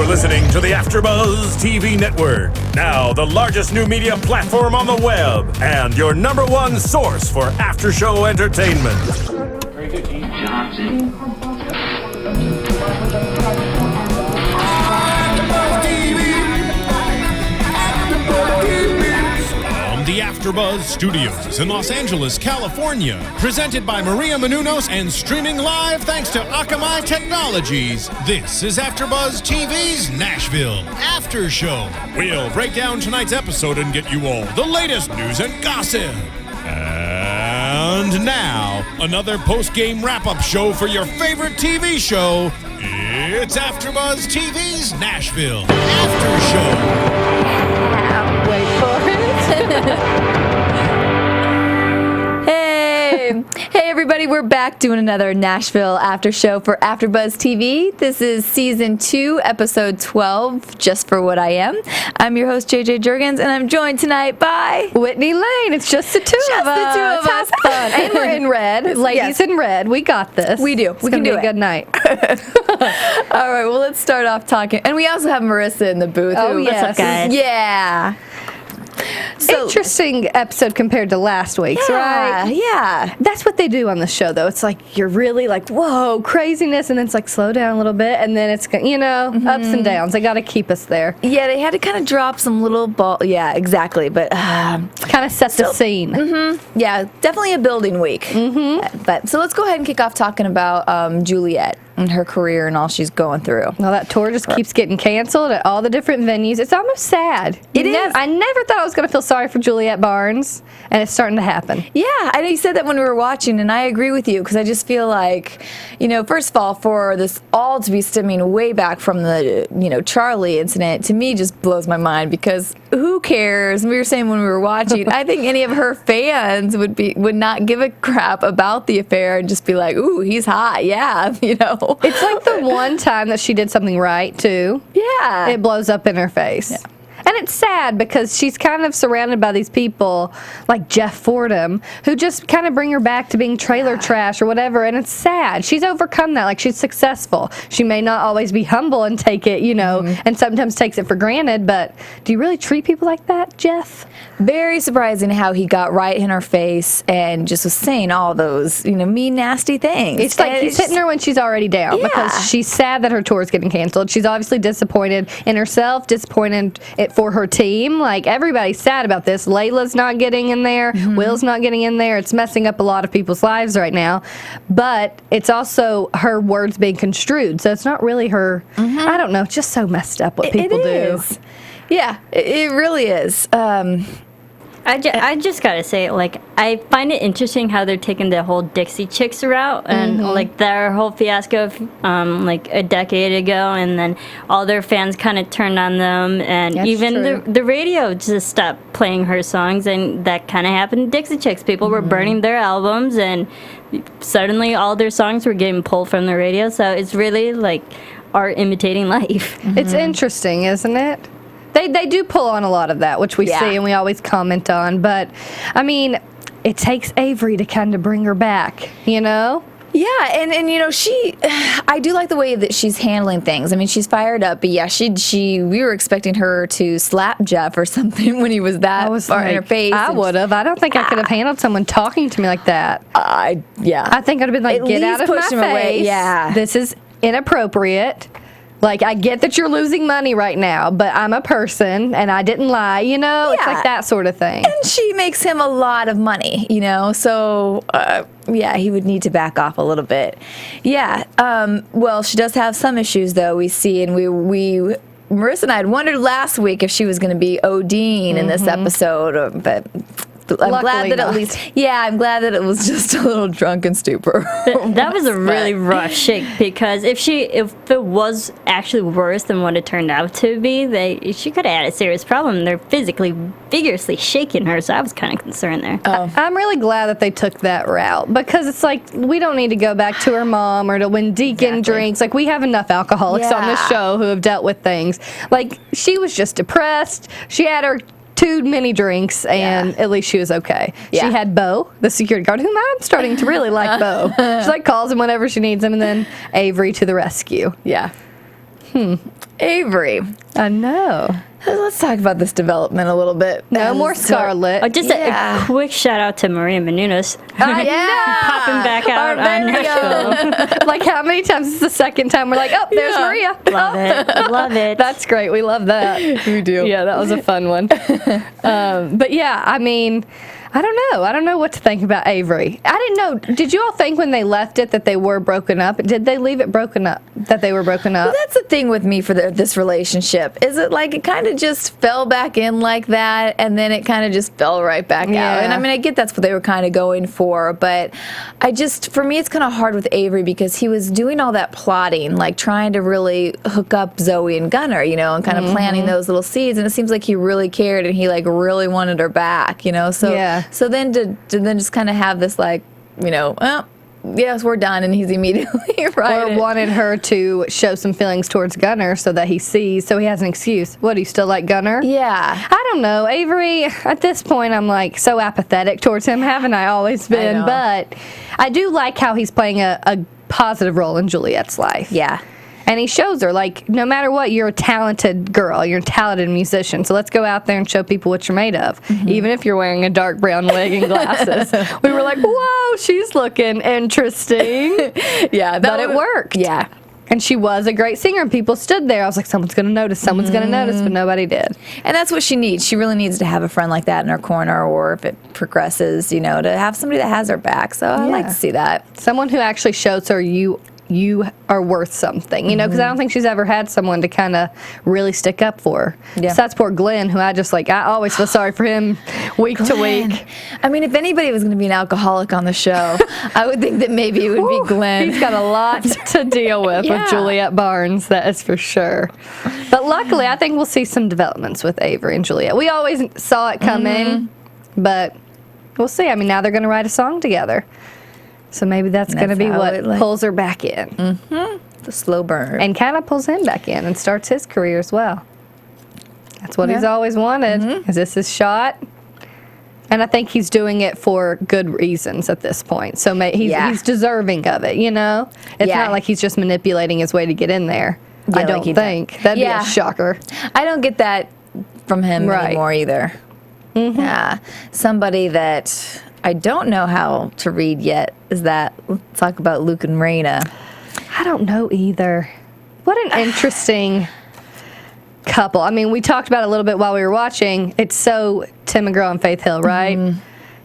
listening to the AFTERBUZZ TV Network, now the largest new media platform on the web, and your number one source for after-show entertainment. The AFTERBUZZ Studios in Los Angeles, California. Presented by Maria Menounos and streaming live thanks to Akamai Technologies. This is AFTERBUZZ TV's Nashville After Show. We'll break down tonight's episode and get you all the latest news and gossip. And now, another post-game wrap-up show for your favorite TV show. It's AFTERBUZZ TV's Nashville After Show. Wait for it. Hey everybody, we're back doing another Nashville After Show for AFTERBUZZ TV. This is Season 2, Episode 12, Just For What I Am. I'm your host, JJ Jurgens, and I'm joined tonight by Whitney Lane. It's just the two of us. Just the two of us. Have fun. And we're in red. Ladies in red. We got this. We do. It's going to be a good night. All right, well, let's start off talking. And we also have Marisa in the booth. Oh, yes. What's up, guys? Yeah. So, interesting episode compared to last week's, right? Yeah. That's what they do on the show, though. It's like you're really like, whoa, craziness, and then it's like slow down a little bit, and then it's, ups and downs. They got to keep us there. Yeah, they had to kind of drop some little ball. Yeah, exactly. But kind of set the scene. Mm-hmm. Yeah, definitely a building week. Mm-hmm. But so let's go ahead and kick off talking about Juliette and her career and all she's going through. Well, that tour just keeps getting canceled at all the different venues. It's almost sad. It is. I never thought I was going to feel sorry for Juliette Barnes, and it's starting to happen. Yeah, I know you said that when we were watching, and I agree with you, because I just feel like, first of all, for this all to be stemming way back from the, Charlie incident, to me just blows my mind, because who cares? We were saying when we were watching, I think any of her fans would not give a crap about the affair and just be like, ooh, he's hot, yeah, It's like the one time that she did something right, too. Yeah. It blows up in her face. Yeah. And it's sad because she's kind of surrounded by these people like Jeff Fordham who just kind of bring her back to being trailer trash or whatever, and it's sad. She's overcome that. Like, she's successful. She may not always be humble and take it, and sometimes takes it for granted, but do you really treat people like that, Jeff? Very surprising how he got right in her face and just was saying all those, mean, nasty things. It's like he's hitting her when she's already down because she's sad that her tour is getting canceled. She's obviously disappointed in herself, disappointed for her team. Like, everybody's sad about this. Layla's not getting in there. Will's not getting in there. It's messing up a lot of people's lives right now. But it's also her words being construed. So it's not really her. I don't know. It's just so messed up what people do. Yeah, it really is. I just gotta say, I find it interesting how they're taking the whole Dixie Chicks route and their whole fiasco of, a decade ago, and then all their fans kind of turned on them, and That's even true. the radio just stopped playing her songs, and that kind of happened to Dixie Chicks. People were burning their albums, and suddenly all their songs were getting pulled from the radio. So it's really like art imitating life. It's interesting, isn't it? They do pull on a lot of that, which we see and we always comment on. But, I mean, it takes Avery to kind of bring her back, Yeah, and I do like the way that she's handling things. I mean, she's fired up, but yeah, we were expecting her to slap Jeff or something when he was that far in her face. I would have. I don't think I could have handled someone talking to me like that. I think I'd have been like, get out of my face. Away. Yeah. This is inappropriate. Like, I get that you're losing money right now, but I'm a person, and I didn't lie, It's like that sort of thing. And she makes him a lot of money, so, he would need to back off a little bit. Yeah, well, she does have some issues, though, we see, and we Marisa and I had wondered last week if she was going to be ODing in this episode, but I'm glad that I'm glad that it was just a little drunken stupor. That was a really rough shake, because if it was actually worse than what it turned out to be, she could have had a serious problem. They're vigorously shaking her, so I was kind of concerned there. I'm really glad that they took that route, because it's like, we don't need to go back to her mom or to when Deacon drinks. Like, we have enough alcoholics on this show who have dealt with things. Like, she was just depressed. She had her too many drinks, and at least she was okay. Yeah. She had Bo, the security guard, whom I'm starting to really like. Bo. She calls him whenever she needs him, and then Avery to the rescue. Yeah. Avery. I know. Let's talk about this development a little bit. No more Scarlett. Oh, just a quick shout out to Maria Menounos. I Popping back out on Nashville. Like, how many times is the second time we're like, oh, there's Maria. Love it. Love it. That's great. We love that. We do. Yeah, that was a fun one. But yeah, I mean, I don't know. I don't know what to think about Avery. I didn't know. Did you all think when they left it that they were broken up? Did they leave it broken up? That they were broken up? Well, that's the thing with me for this relationship. Is it like it kind of just fell back in like that, and then it kind of just fell right back out? And I mean, I get that's what they were kind of going for, but for me, it's kind of hard with Avery because he was doing all that plotting, like trying to really hook up Zoey and Gunnar, you know, and kind of planting those little seeds. And it seems like he really cared and he like really wanted her back, you know. So So then to then just kind of have this like, you know, well, yes, we're done, and he's immediately right. Or wanted her to show some feelings towards Gunnar so that he sees, so he has an excuse. What, do you still like Gunnar? Yeah. I don't know. Avery, at this point, I'm like so apathetic towards him. Haven't I always been? But I do like how he's playing a positive role in Juliette's life. Yeah. And he shows her, like, no matter what, you're a talented girl. You're a talented musician. So let's go out there and show people what you're made of. Even if you're wearing a dark brown wig and glasses. We were like, whoa, she's looking interesting. But it worked. Yeah. And she was a great singer, and people stood there. I was like, someone's going to notice, someone's going to notice, but nobody did. And that's what she needs. She really needs to have a friend like that in her corner, or if it progresses, you know, to have somebody that has her back. So I like to see that. Someone who actually shows her you are worth something, you know, because I don't think she's ever had someone to kind of really stick up for her. Yeah. Besides poor Glenn, who I always feel sorry for him week to week. I mean, if anybody was going to be an alcoholic on the show, I would think that maybe it would be Glenn. He's got a lot to deal with Juliette Barnes, that is for sure. But luckily, I think we'll see some developments with Avery and Juliette. We always saw it coming, but we'll see. I mean, now they're going to write a song together. So maybe that's going to be what pulls her back in. The slow burn. And kind of pulls him back in and starts his career as well. That's what he's always wanted. Is this his shot? And I think he's doing it for good reasons at this point. So he's deserving of it, you know? It's not like he's just manipulating his way to get in there. I don't think. That'd be a shocker. I don't get that from him anymore either. Yeah. Somebody that I don't know how to read yet is that, let's talk about Luke and Rayna. I don't know either. What an interesting couple. I mean, we talked about it a little bit while we were watching. It's so Tim McGraw and Faith Hill, right?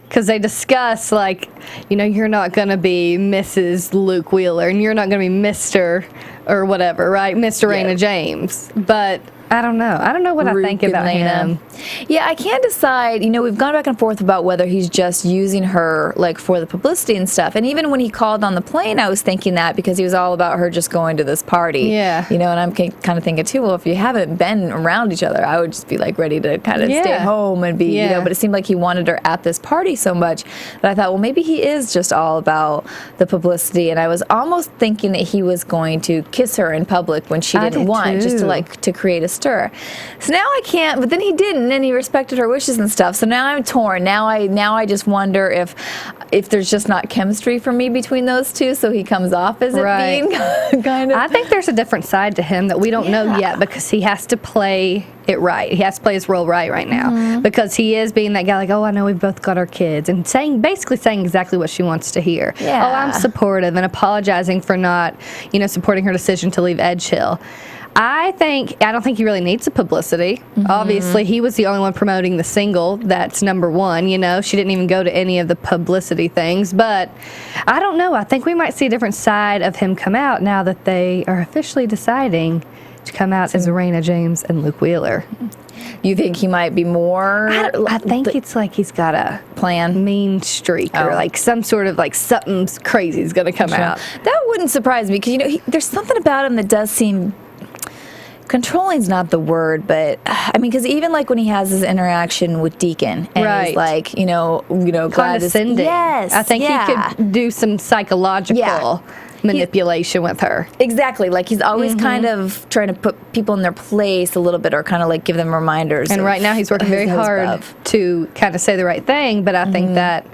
Because they discuss, like, you know, you're not going to be Mrs. Luke Wheeler, and you're not going to be Mr. or whatever, right? Mr. Rayna James. But I don't know. I don't know what I think about him. Yeah, I can't decide. You know, we've gone back and forth about whether he's just using her, like, for the publicity and stuff. And even when he called on the plane, I was thinking that because he was all about her just going to this party. Yeah. You know, and I'm kind of thinking, too, well, if you haven't been around each other, I would just be, like, ready to kind of stay home and be, you know. But it seemed like he wanted her at this party so much that I thought, well, maybe he is just all about the publicity. And I was almost thinking that he was going to kiss her in public when she didn't want, just to, like, to create a stir. So now I can't, but then he didn't, and he respected her wishes and stuff. So now I'm torn. Now I just wonder if there's just not chemistry for me between those two, so he comes off as it being kind of. I think there's a different side to him that we don't know yet because he has to play it right. He has to play his role right now because he is being that guy like, oh, I know we've both got our kids, and basically saying exactly what she wants to hear. Yeah. Oh, I'm supportive, and apologizing for not, you know, supporting her decision to leave Edge Hill. I don't think he really needs the publicity. Obviously, he was the only one promoting the single that's #1, you know. She didn't even go to any of the publicity things. But I don't know. I think we might see a different side of him come out now that they are officially deciding to come out as Rayna James and Luke Wheeler. You think he might be more? I think it's like he's got a plan, mean streak, or like some sort of like something crazy is going to come out. That wouldn't surprise me because, you know, there's something about him that does seem. Controlling's not the word, but I mean, because even like when he has his interaction with Deacon, and he's like, you know, condescending. Yes, I think he could do some psychological manipulation with her. Exactly, like he's always kind of trying to put people in their place a little bit, or kind of like give them reminders. And right now he's working very hard to kind of say the right thing, but I think that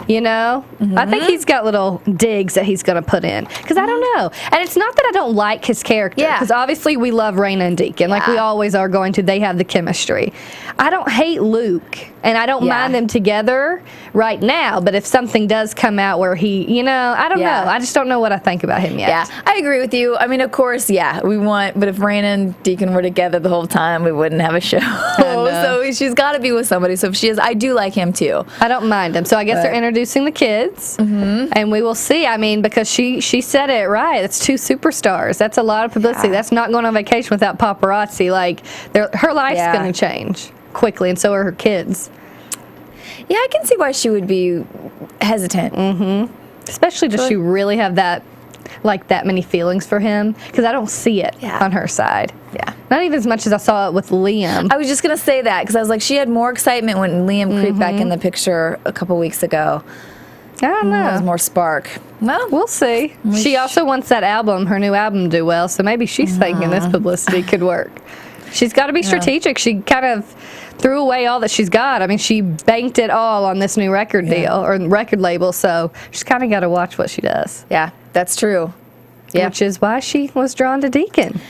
You know? I think he's got little digs that he's going to put in. Because I don't know. And it's not that I don't like his character. Yeah. Because obviously we love Rayna and Deacon. Like we always are going to. They have the chemistry. I don't hate Luke. And I don't mind them together right now. But if something does come out where he, you know, I don't know. I just don't know what I think about him yet. Yeah, I agree with you. I mean, of course, we want, but if Rayna and Deacon were together the whole time, we wouldn't have a show. So she's got to be with somebody. So if she is, I do like him too. I don't mind him. So I guess they're introducing the kids. And we will see. I mean, because she said it right. It's 2 superstars. That's a lot of publicity. That's not going on vacation without paparazzi. Like, her life's going to change quickly, and so are her kids. Yeah, I can see why she would be hesitant. Especially does she really have that many feelings for him? Because I don't see it on her side. Yeah. Not even as much as I saw it with Liam. I was just going to say that because I was like, she had more excitement when Liam creeped back in the picture a couple weeks ago. I don't know. There was more spark. Well, we'll see. She also wants that album, her new album, to do well, so maybe she's thinking this publicity could work. She's got to be strategic. She kind of threw away all that she's got. I mean, she banked it all on this new record deal or record label, so she's kind of got to watch what she does. Yeah, that's true. Yeah. Which is why she was drawn to Deacon.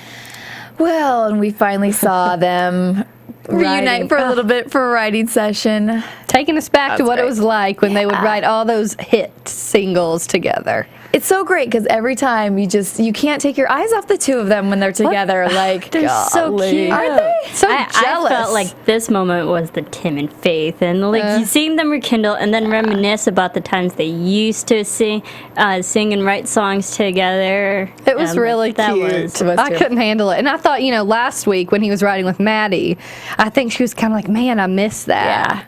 Well, and we finally saw them reunite for a little bit for a writing session. Taking us back to what it was like when they would write all those hit singles together. It's so great because every time you can't take your eyes off the two of them when they're together. Like, they're so cute, aren't they? So jealous. I felt like this moment was the Tim and Faith, and like you seeing them rekindle and then reminisce about the times they used to sing and write songs together. It was really cute. I couldn't handle it, and I thought, last week when he was writing with Maddie, I think she was kind of like, man, I miss that. Yeah.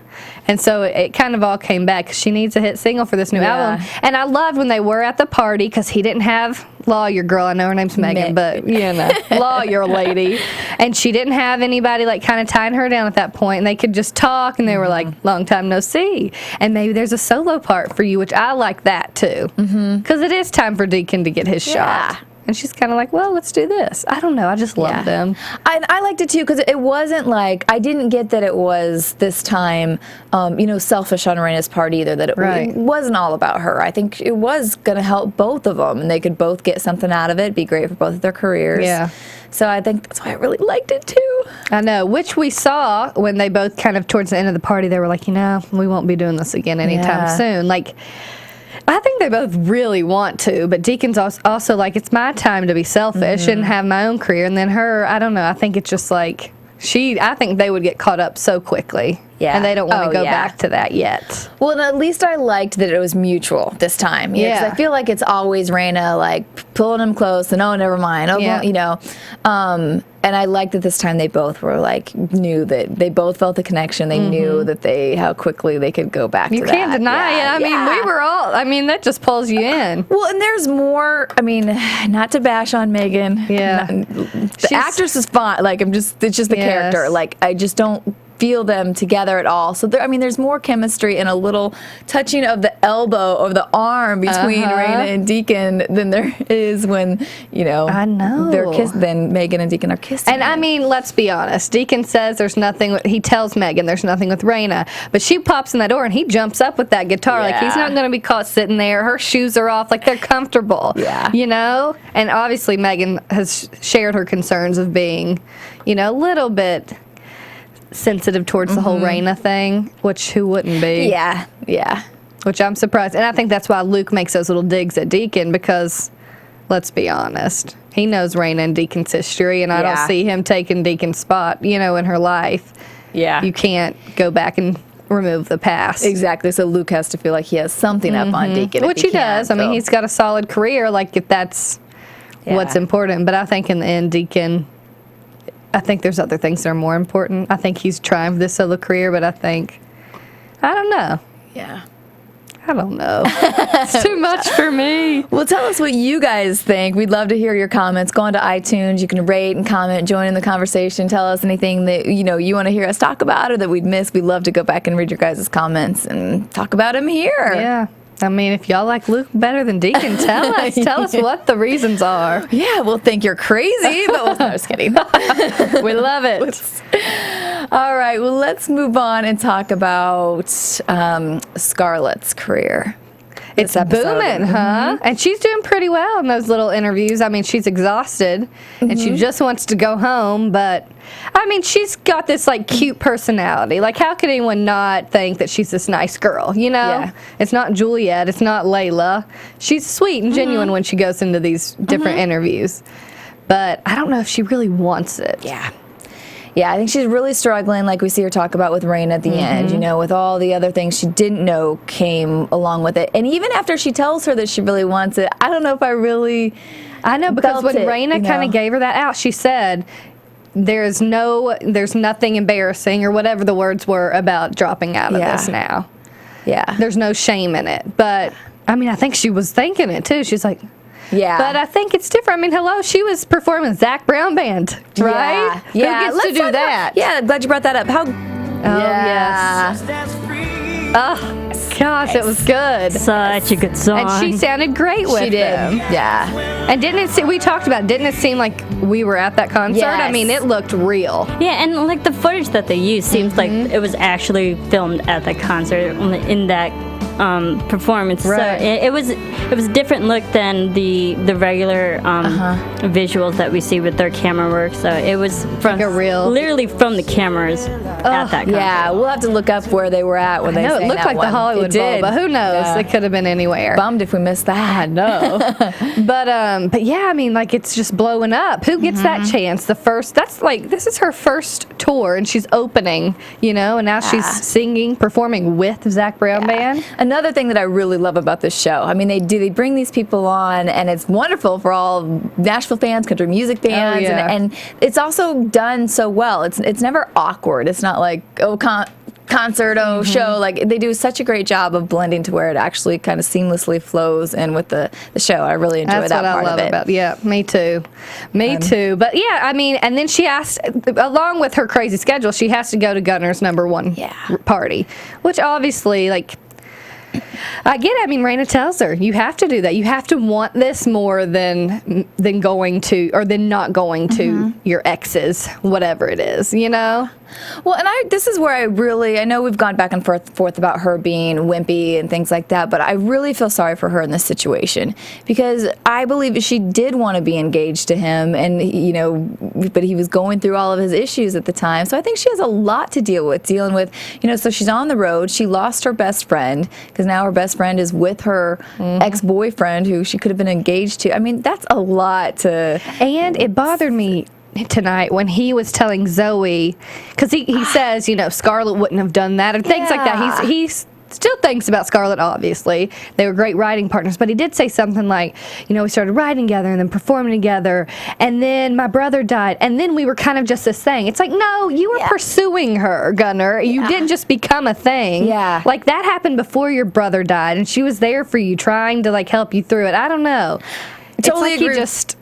And so it kind of all came back because she needs a hit single for this new album. And I loved when they were at the party because he didn't have Lawyer Girl. I know her name's Megan, but Lawyer Lady. And she didn't have anybody like kind of tying her down at that point. And they could just talk, and they were like, long time no see. And maybe there's a solo part for you, which I like that too. Because it is time for Deacon to get his shot. And she's kind of like, well, let's do this. I don't know. I just love them. I liked it, too, because it wasn't like, I didn't get that it was this time, selfish on Rayna's part either, that it wasn't all about her. I think it was going to help both of them, and they could both get something out of it, be great for both of their careers. Yeah. So I think that's why I really liked it, too. I know, which we saw when they both kind of, towards the end of the party, they were like, we won't be doing this again anytime soon. Like, I think they both really want to, but Deacon's also like, it's my time to be selfish and have my own career. And then her, I don't know, I think it's just like, I think they would get caught up so quickly. Yeah. And they don't want to go back to that yet. Well, and at least I liked that it was mutual this time. Because I feel like it's always Rayna, like, pulling him close and, oh, never mind. Oh, and I liked that this time they both were, like, knew that they both felt the connection. They knew that how quickly they could go back to that. You can't deny it. I mean, we were all, that just pulls you in. Well, and there's more, not to bash on Megan. Yeah. The actress is fine. Like, it's just the character. Like, I just don't feel them together at all. So there's more chemistry and a little touching of the elbow or the arm between Rayna and Deacon than there is when I know they're kissed. Then Megan and Deacon are kissing. And let's be honest. Deacon says there's nothing. He tells Megan there's nothing with Rayna, but she pops in that door and he jumps up with that guitar. Like he's not going to be caught sitting there. Her shoes are off. Like they're comfortable. Yeah. And obviously Megan has shared her concerns of being, a little bit sensitive towards the whole Rayna thing, which who wouldn't be? Yeah. Which I'm surprised. And I think that's why Luke makes those little digs at Deacon because, let's be honest, he knows Rayna and Deacon's history, and I don't see him taking Deacon's spot, in her life. Yeah. You can't go back and remove the past. Exactly. So Luke has to feel like he has something up on Deacon. Which he does. I mean, he's got a solid career, like if that's what's important. But I think in the end, Deacon, I think there's other things that are more important. I think he's trying for this solo career, but I don't know. Yeah. I don't know. It's too much for me. Well, tell us what you guys think. We'd love to hear your comments. Go on to iTunes. You can rate and comment, join in the conversation. Tell us anything that you want to hear us talk about or that we'd miss. We'd love to go back and read your guys' comments and talk about them here. Yeah. I mean, if y'all like Luke better than Deacon, tell us. Tell us what the reasons are. Yeah, we'll think you're crazy, but no, just kidding. We love it. All right, well, let's move on and talk about Scarlett's career. It's booming, huh? And she's doing pretty well in those little interviews. I mean, she's exhausted and she just wants to go home, but I mean, she's got this like cute personality. Like, how could anyone not think that she's this nice girl, you know? Yeah. It's not Juliette, it's not Layla. She's sweet and genuine when she goes into these different interviews. But I don't know if she really wants it. Yeah. Yeah, I think she's really struggling, like we see her talk about with Rayna at the end, you know, with all the other things she didn't know came along with it. And even after she tells her that she really wants it, I don't know if I really I know, because when Rayna kind of gave her that out, she said, there's nothing embarrassing or whatever the words were about dropping out of this now. Yeah. There's no shame in it. But, I mean, I think she was thinking it, too. She's like... Yeah. But I think it's different. I mean, hello, she was performing Zac Brown Band, right? Yeah. Who gets to do that? Yeah, glad you brought that up. How? Yes. Oh, gosh, it was good. Such a good song. And she sounded great with them. Yeah. And we talked about, didn't it seem like we were at that concert? Yes. I mean, it looked real. Yeah, and like the footage that they used seems like it was actually filmed at the concert in that performance. Right. So it was a different look than the regular visuals that we see with their camera work. So it was from literally from the cameras at that concert. Yeah, we'll have to look up where they were at when they sang it looked that like one. the Hollywood Bowl, but who knows? Yeah. It could have been anywhere. Bummed if we missed that. I know. But yeah, I mean, like, it's just blowing up. Who gets that chance? This is her first tour, and she's opening, you know, and now she's singing, performing with Zac Brown Band. Another thing that I really love about this show, I mean, they bring these people on, and it's wonderful for all Nashville fans, country music fans, and it's also done so well. It's never awkward. It's not like, concert, show. Like, they do such a great job of blending to where it actually kind of seamlessly flows in with the show. I really enjoy that part of it. Yeah, me too. Me too. But yeah, I mean, and then she asked, along with her crazy schedule, she has to go to Gunnar's #1 party, which obviously, like, I get it. I mean, Rayna tells her, you have to do that. You have to want this more than going to, or than not going to your ex's, whatever it is, you know? Well, and this is where I know we've gone back and forth about her being wimpy and things like that, but I really feel sorry for her in this situation, because I believe she did want to be engaged to him, and, you know, but he was going through all of his issues at the time. So I think she has a lot to dealing with, you know, so she's on the road. She lost her best friend, because now her best friend is with her ex-boyfriend who she could have been engaged to. I mean, that's a lot to... And it bothered me tonight when he was telling Zoey, because he says, you know, Scarlett wouldn't have done that, or things like that. He's still thinks about Scarlett, obviously. They were great writing partners, but he did say something like, you know, we started writing together and then performing together, and then my brother died, and then we were kind of just this thing. It's like, no, you were pursuing her, Gunnar. You didn't just become a thing. Yeah. Like, that happened before your brother died, and she was there for you, trying to, like, help you through it. I don't know. Totally it's like agree. he just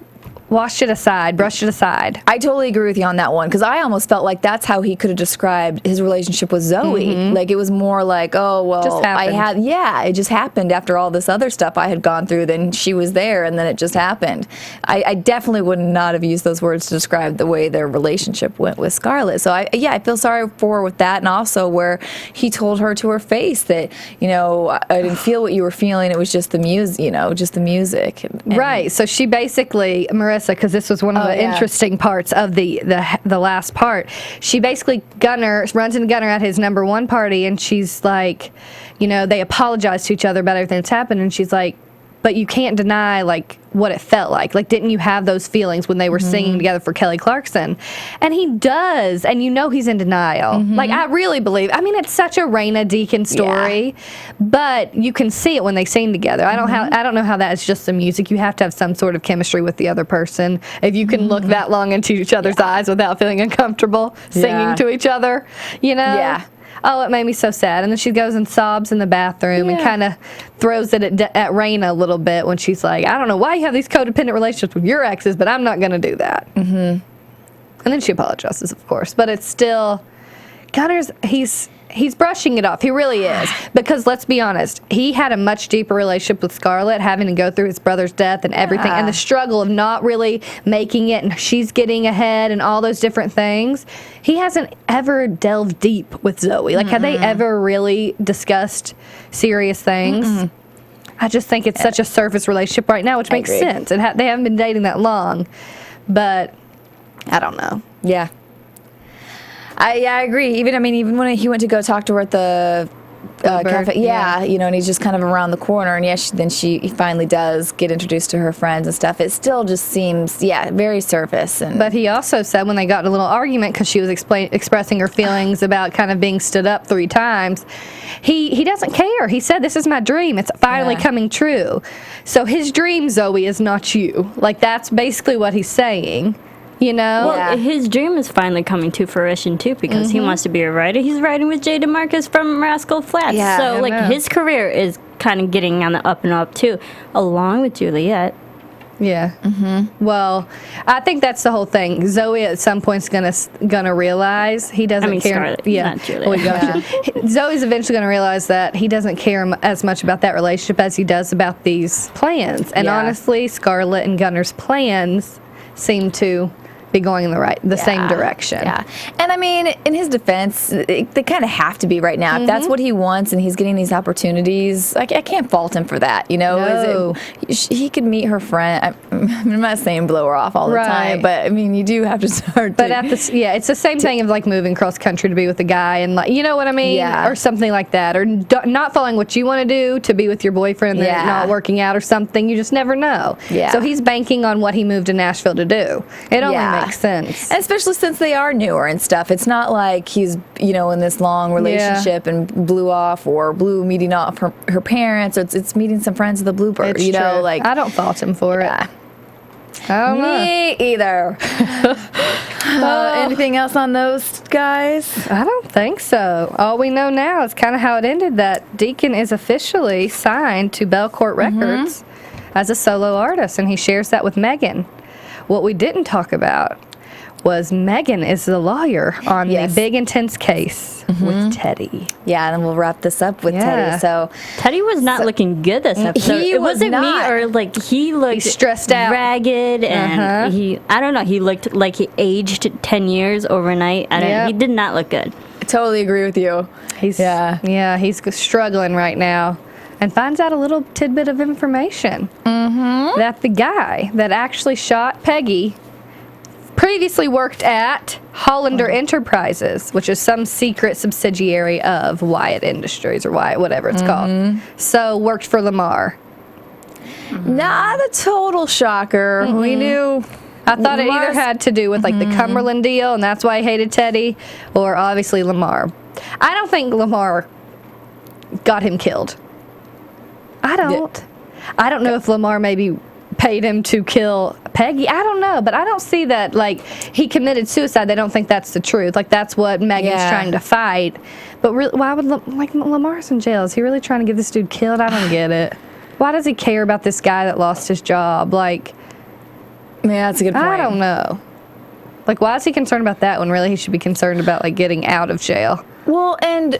brushed it aside. I totally agree with you on that one, because I almost felt like that's how he could have described his relationship with Zoey. Like, it was more like, oh, well, it just happened after all this other stuff I had gone through. Then she was there, and then it just happened. I definitely would not have used those words to describe the way their relationship went with Scarlett. So I feel sorry for her with that, and also where he told her to her face that, you know, I didn't feel what you were feeling. It was just the music, you know, just the music. And right. So she basically, Marisa, because this was one of the interesting parts of the last part. She basically runs into Gunnar at his #1 party, and she's like, you know, they apologize to each other about everything that's happened, and she's like, but you can't deny, like, what it felt like. Like, didn't you have those feelings when they were singing together for Kelly Clarkson? And he does, and you know he's in denial. Like, I really believe, I mean, it's such a Rayna Deacon story, but you can see it when they sing together. I don't know how that is just the music. You have to have some sort of chemistry with the other person. If you can look that long into each other's eyes without feeling uncomfortable singing to each other, you know? Yeah. Oh, it made me so sad. And then she goes and sobs in the bathroom and kind of throws it at Rayna a little bit when she's like, I don't know why you have these codependent relationships with your exes, but I'm not going to do that. And then she apologizes, of course. But it's still Gunnar's, he's brushing it off. He really is. Because let's be honest, he had a much deeper relationship with Scarlett, having to go through his brother's death and everything, and the struggle of not really making it, and she's getting ahead and all those different things. He hasn't ever delved deep with Zoey. Like, have they ever really discussed serious things? I just think it's such a surface relationship right now, which makes sense. And they haven't been dating that long. But I don't know. Yeah. I agree. Even when he went to go talk to her at the cafe, and he's just kind of around the corner, and then he finally does get introduced to her friends and stuff. It still just seems, very surface. But he also said when they got in a little argument because she was expressing her feelings about kind of being stood up 3 times, he doesn't care. He said, "This is my dream. It's finally coming true." So his dream, Zoey, is not you. Like, that's basically what he's saying. Well, his dream is finally coming to fruition too, because he wants to be a writer. He's writing with Jay DeMarcus from Rascal Flatts. Yeah, so his career is kind of getting on the up and up too, along with Juliette. Yeah. Well, I think that's the whole thing. Zoey at some point's gonna realize he doesn't care. Scarlett, not Juliette. Oh, Zoey's eventually gonna realize that he doesn't care as much about that relationship as he does about these plans. And honestly, Scarlett and Gunnar's plans seem to be going in the same direction. Yeah. And in his defense, they kind of have to be right now. If that's what he wants and he's getting these opportunities, I can't fault him for that. No. He could meet her friend. I'm not saying blow her off all the time, but you do have to start. But it's the same thing of like moving cross country to be with a guy, and you know what I mean? Yeah. Or something like that. Or not following what you want to do to be with your boyfriend and then not working out or something. You just never know. Yeah. So he's banking on what he moved to Nashville to do. It only makes sense. And especially since they are newer and stuff. It's not like he's, in this long relationship and blew meeting off her parents. It's meeting some friends of the Bluebird, It's true. I don't fault him for it. I don't know. Me either. Anything else on those guys? I don't think so. All we know now is kind of how it ended, that Deacon is officially signed to Belcourt Records as a solo artist, and he shares that with Megan. What we didn't talk about was Megan is the lawyer on the big intense case with Teddy. Yeah, and then we'll wrap this up with Teddy. So Teddy was not looking good this episode. He wasn't not. Me, or he looked stressed out, ragged, and I don't know. He looked like he aged 10 years overnight. He did not look good. I totally agree with you. He's struggling right now. And finds out a little tidbit of information that the guy that actually shot Peggy previously worked at Hollander Enterprises, which is some secret subsidiary of Wyatt Industries or Wyatt, whatever it's called. So worked for Lamar. Not a total shocker. We knew. I thought it either had to do with the Cumberland deal, and that's why I hated Teddy, or obviously Lamar. I don't think Lamar got him killed. I don't know if Lamar maybe paid him to kill Peggy. I don't know, but I don't see that he committed suicide. They don't think that's the truth. That's what Megan's trying to fight. But really, why would Lamar's in jail? Is he really trying to get this dude killed? I don't get it. Why does he care about this guy that lost his job? Yeah, that's a good point. I don't know. Why is he concerned about that when really he should be concerned about getting out of jail? Well, and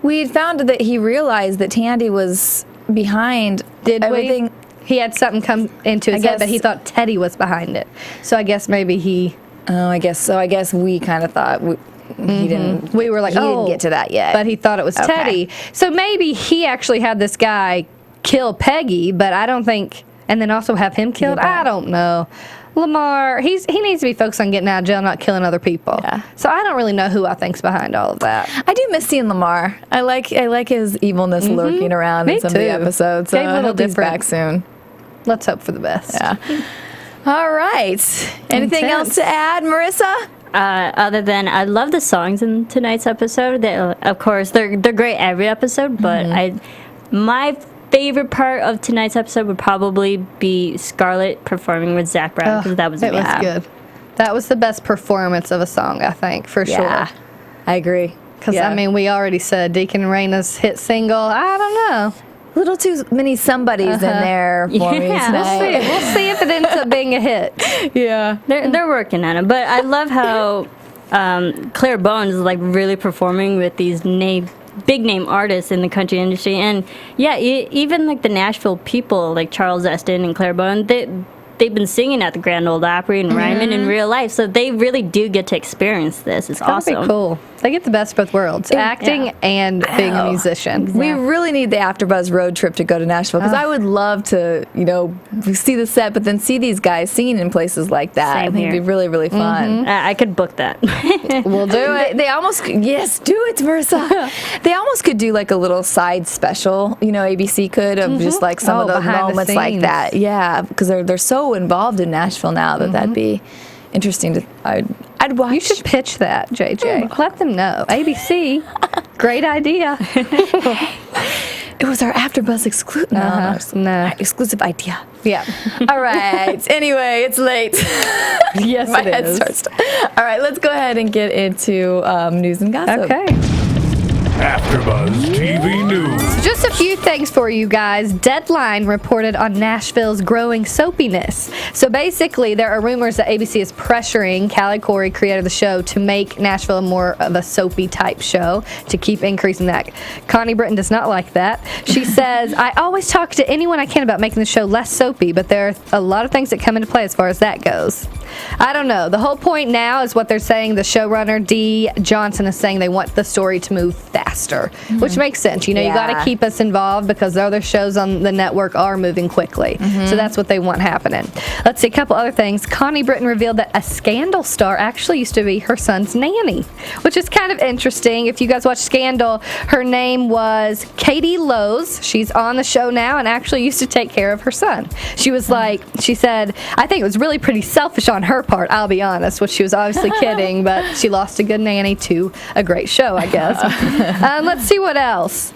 we found that he realized that Tandy was behind everything. He had something come into his head, but he thought Teddy was behind it. So I guess maybe he... Oh, I guess so. I guess we kind of thought he didn't... We were like, he didn't get to that yet. But he thought it was Teddy. So maybe he actually had this guy kill Peggy, but I don't think... And then also have him killed? I don't know. Lamar, he needs to be focused on getting out of jail, not killing other people. Yeah. So I don't really know who I think's behind all of that. I do miss seeing Lamar. I like his evilness lurking around in some of the episodes. So I hope he's back soon. Let's hope for the best. Yeah. All right. Anything else to add, Marisa? Other than I love the songs in tonight's episode. Of course, they're great every episode, but my favorite part of tonight's episode would probably be Scarlett performing with Zac Brown, because that was amazing. It was good. That was the best performance of a song, I think, for sure. I agree. Because, we already said Deacon and Rayna's hit single. I don't know. A little too many somebodies in there for me tonight. We'll see if it ends up being a hit. Yeah. They're working on it. But I love how Claire Bones is like really performing with these big name artists in the country industry. And yeah, even like the Nashville people, like Charles Eston and Claire Bones, they've been singing at the Grand Ole Opry and rhyming in real life, so they really do get to experience this. It's awesome. That'd be cool. They get the best of both worlds, acting and being a musician. Exactly. We really need the AfterBuzz road trip to go to Nashville, because I would love to, see the set, but then see these guys singing in places like that. I think it'd be really, really fun. I could book that. We'll do it. They almost, yes, do it, Marisa. They almost could do like a little side special, ABC could, of just like some of those moments like that. Yeah, because they're so involved in Nashville now that that'd be interesting to. I'd watch. You should pitch that, JJ. Let them know. ABC, great idea. It was our AfterBuzz exclusive. No, exclusive idea. Yeah. All right. Anyway, it's late. Yes, My it head is. starts. All right, let's go ahead and get into news and gossip. Okay. AfterBuzz TV News. Just a few things for you guys. Deadline reported on Nashville's growing soapiness. So basically, there are rumors that ABC is pressuring Callie Corey, creator of the show, to make Nashville more of a soapy type show to keep increasing that. Connie Britton does not like that. She says, I always talk to anyone I can about making the show less soapy, but there are a lot of things that come into play as far as that goes. I don't know. The whole point now is what they're saying. The showrunner, Dee Johnson, is saying they want the story to move faster, which makes sense. You got to keep us involved because the other shows on the network are moving quickly. So that's what they want happening. Let's see, a couple other things. Connie Britton revealed that a Scandal star actually used to be her son's nanny, which is kind of interesting. If you guys watch Scandal, her name was Katie Lowe's. She's on the show now and actually used to take care of her son. She was she said, I think it was really pretty selfish on her part, I'll be honest, which she was obviously kidding, but she lost a good nanny to a great show, I guess. Let's see what else.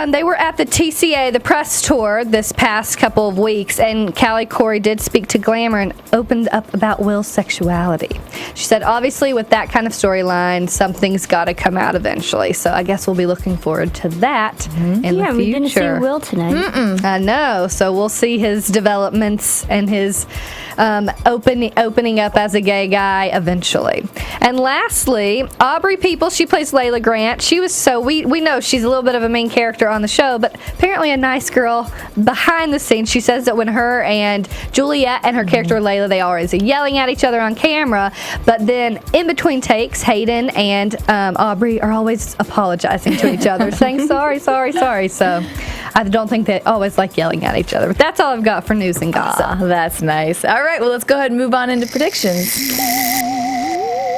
They were at the TCA, the press tour, this past couple of weeks, and Callie Corey did speak to Glamour and opened up about Will's sexuality. She said, obviously, with that kind of storyline, something's got to come out eventually. So I guess we'll be looking forward to that in the future. Yeah, we didn't see Will tonight. I know. So we'll see his developments and his opening up as a gay guy eventually. And lastly, Aubrey People, she plays Layla Grant. She was we know she's a little bit of a main character on the show, but apparently a nice girl behind the scenes. She says that when her and Juliette and her character Layla, they always are yelling at each other on camera, but then in between takes, Hayden and Aubrey are always apologizing to each other, saying sorry. So I don't think they always like yelling at each other. But that's all I've got for news and gossip. That's nice. All right, well, let's go ahead and move on into predictions.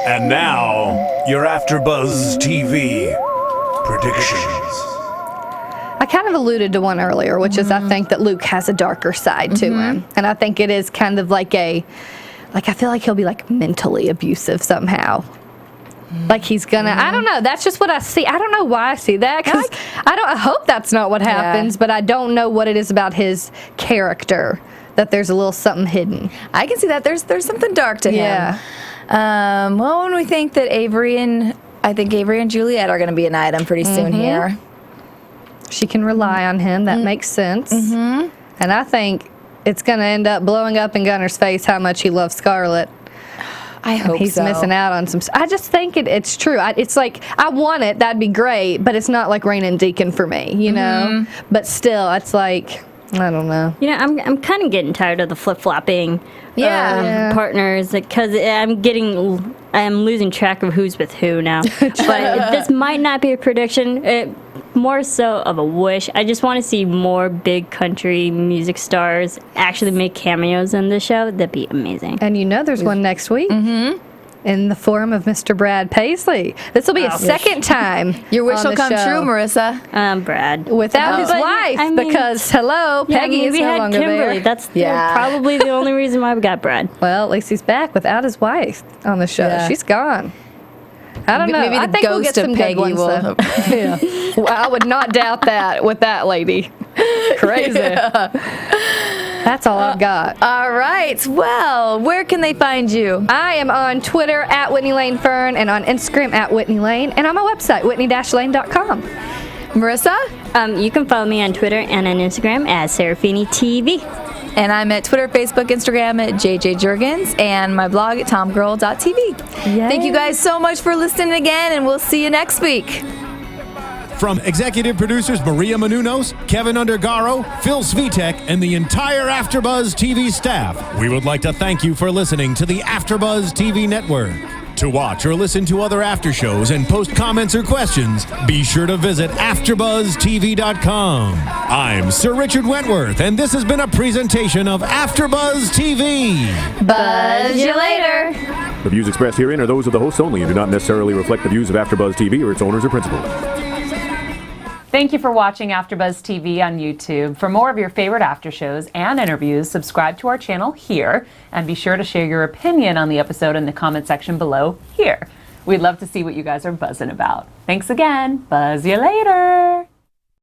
And now, your AfterBuzz TV predictions. I kind of alluded to one earlier, which is I think that Luke has a darker side to him. And I think it is kind of like I feel like he'll be like mentally abusive somehow. Like he's gonna, I don't know. That's just what I see. I don't know why I see that, because I hope that's not what happens, but I don't know what it is about his character that there's a little something hidden. I can see that there's something dark to him. Yeah. Well, when we think that Avery and Juliette are going to be an item pretty soon here. She can rely on him. That makes sense. And I think it's going to end up blowing up in Gunnar's face how much he loves Scarlett. I hope he's missing out on some. I just think it's true. It's like I want it. That'd be great, but it's not like Rayna and Deacon for me, you know. But still, it's like I don't know. I'm kind of getting tired of the flip flopping. Partners, because I'm losing track of who's with who now. But this might not be a prediction. More so of a wish. I just want to see more big country music stars actually make cameos in the show. That'd be amazing. And there's one next week. In the form of Mr. Brad Paisley. This will be his second time. Your wish will come true, Marissa. Brad. Without his wife, because Peggy is no longer Kimberly. there. That's probably the only reason why we got Brad. Well, at least he's back without his wife on the show. Yeah. She's gone. I don't know. Maybe I think we'll get some Peggy good ones, yeah. Well, I would not doubt that with that lady. Crazy. That's all I've got. All right. Well, where can they find you? I am on Twitter at Whitney Lane Fern and on Instagram at Whitney Lane and on my website, whitney-lane.com. Marissa? You can follow me on Twitter and on Instagram at Serafini TV. And I'm at Twitter, Facebook, Instagram at JJ Jurgens, and my blog at tomgirl.tv. Thank you guys so much for listening again, and we'll see you next week. From executive producers Maria Menounos, Kevin Undergaro, Phil Svitek, and the entire AfterBuzz TV staff, we would like to thank you for listening to the AfterBuzz TV network. To watch or listen to other after shows and post comments or questions, be sure to visit AfterBuzzTV.com. I'm Sir Richard Wentworth, and this has been a presentation of AfterBuzz TV. Buzz you later. The views expressed herein are those of the hosts only and do not necessarily reflect the views of AfterBuzz TV or its owners or principals. Thank you for watching AfterBuzz TV on YouTube. For more of your favorite after shows and interviews, subscribe to our channel here, and be sure to share your opinion on the episode in the comment section below here. We'd love to see what you guys are buzzing about. Thanks again. Buzz you later.